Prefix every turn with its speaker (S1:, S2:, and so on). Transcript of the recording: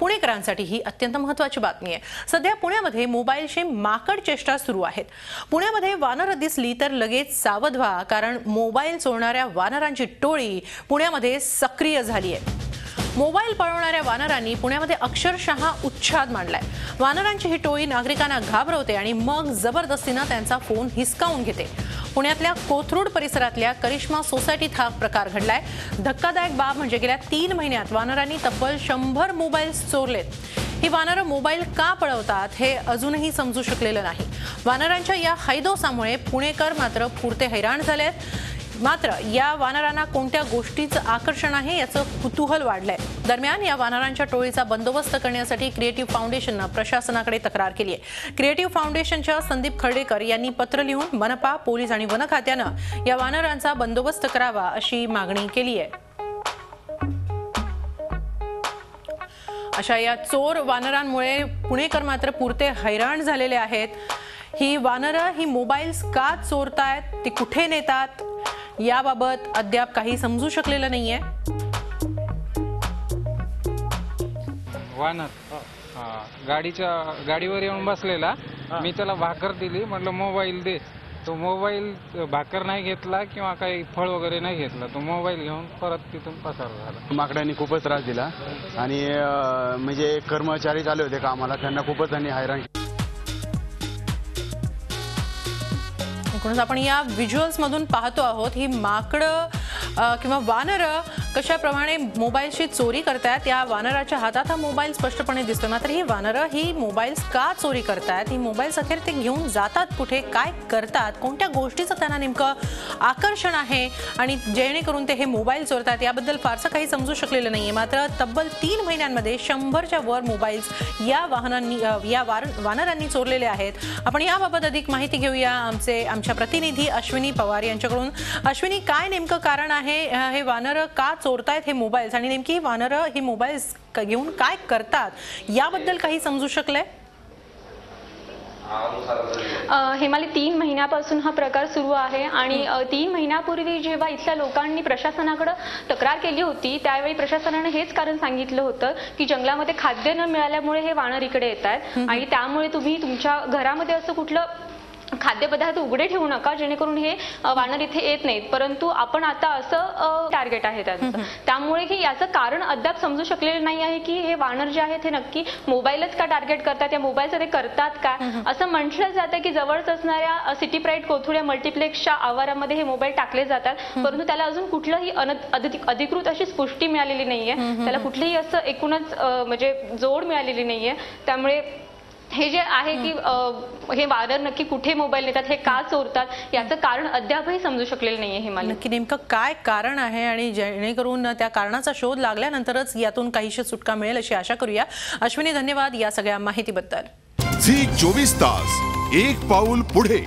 S1: पुणेकरांसाठी ही अत्यंत महत्त्वाची बातमी आहे। सध्या पुण्यामध्ये मोबाईलची माकड चेष्टा सुरू आहेत। पुण्यामध्ये वानर दिसली तर लगेच सावध व्हा, कारण मोबाईल चोरणाऱ्या वानरांची टोळी पुण्यामध्ये सक्रिय झाली आहे। मोबाईल पळवणाऱ्या वानरांनी पुण्यामध्ये अक्षरशः उच्छाद मांडलाय। वानरांची ही टोळी नागरिकांना घाबरवते आणि मग जबरदस्तीने त्यांचा फोन हिसकावून घेते। पुण्यातल्या कोथरूड परिसरातल्या करिश्मा सोसायटीत हा प्रकार घडलाय। धक्कादायक बाब म्हणजे गेल्या 3 महिन्यात वानरांनी तब्बल 100 मोबाईल चोरलेत। ही वानरं मोबाईल का पळवतात हे अजूनही समजू शकलेलं नाही। वानरांच्या या हैदोसामुळे पुणेकर मात्र पुरते हैराण झालेत। मात्र या वानरांना कोणत्या गोष्टीचं आकर्षण आहे याचं कुतूहल वाढलंय। दरम्यान या वानरांच्या टोळीचा बंदोबस्त करण्यासाठी क्रिएटिव्ह फाउंडेशनने प्रशासनाकडे तक्रार केली आहे। क्रिएटिव्ह फाउंडेशनच्या संदीप खर्डेकर यांनी पत्र लिहून मनपा, पोलीस आणि वन खात्यानं या वानरांचा बंदोबस्त करावा अशी मागणी केली आहे। अशा या चोर वानरांमुळे पुणेकर मात्र पुरते हैराण झालेले आहेत। ही वानरं ही मोबाईल्स का चोरतायत, ते कुठे नेतात याबाबत अद्याप काही समजू शकलेलं नाहीये।
S2: वानर गाडीवर येऊन बसलेला, मी त्याला भाकर दिली, म्हटलं मोबाईल दे। तो मोबाईल भाकर नाही घेतला किंवा काही फळ वगैरे नाही घेतला, तो मोबाईल घेऊन परत तिथून पसार झाला।
S3: माकडांनी खूपच त्रास दिला आणि म्हणजे कर्मचारी आले होते कामाला, त्यांना खूपच त्यांनी हैराण।
S1: एकूणच आपण या व्हिज्युअल्स मधून पाहतो आहोत ही माकडं किंवा वानरं कशाप्रमाणे मोबाईलची चोरी करतात। या वानराच्या हातात हा मोबाईल स्पष्टपणे दिसतो। मात्र ही वानरं ही मोबाईल्स का चोरी करतात, ही मोबाईल्स अखेर ते घेऊन जातात कुठे, काय करतात, कोणत्या गोष्टीचं त्यांना नेमकं आकर्षण आहे आणि जेणेकरून ते हे मोबाईल चोरतात याबद्दल फारसं काही समजू शकलेलं नाहीये। मात्र तब्बल 3 महिन्यांमध्ये 100च्या वर मोबाईल्स या वानरांनी चोरलेले आहेत। आपण याबाबत अधिक माहिती घेऊया आमच्या प्रतिनिधी अश्विनी पवार यांच्याकडून। अश्विनी, काय नेमकं कारण आहे हे वानरं का चोरतायत हे मोबाईल्स, आणि नेमकी वानरं ही मोबाईल्स घेऊन काय करतात याबद्दल काही समजू शकलंय?
S4: हेमाली 3 महिन्यापासून हा प्रकार सुरू आहे आणि 3 महिन्यापूर्वी जेव्हा इथल्या लोकांनी प्रशासनाकडे तक्रार केली होती त्यावेळी प्रशासनाने हेच कारण सांगितलं होतं की जंगलामध्ये खाद्य न मिळाल्यामुळे हे वानर इकडे येतात आणि त्यामुळे तुम्ही तुमच्या घरामध्ये असं कुठलं खाद्यपदार्थ उघडे ठेवू नका जेणेकरून हे वानर इथे येत नाहीत। परंतु आपण आता असं टार्गेट आहे त्यांचं, त्यामुळे की याचं कारण अद्याप समजू शकलेलं नाही आहे की हे वानर जे आहेत हे नक्की मोबाईलच का टार्गेट करतात, या मोबाईलचं ते करतात का। असं म्हटलं जातं की जवळच असणाऱ्या सिटी प्राईड कोथरूड या मल्टिप्लेक्सच्या आवारामध्ये हे मोबाईल टाकले जातात, परंतु त्याला अजून कुठलंही अधिकृत अशी पुष्टी मिळालेली नाहीये, त्याला कुठलीही असं एकूणच म्हणजे जोड मिळालेली नाहीये। त्यामुळे हे जे आहे की हे वानर नक्की कुठे मोबाईल नेतात, हे का चोरतात, याचं कारण अद्यापही समजू शकलेलं नाहीये। हिमालय,
S1: नक्की नेमकं काय कारण आहे आणि जेणेकरून त्या कारणाचा शोध लागल्यानंतरच यातून काहीशी सुटका मिळेल अशी आशा करूया। अश्विनी, धन्यवाद या सगळ्या माहितीबद्दल।
S5: झी 24 तास, एक पाऊल पुढे।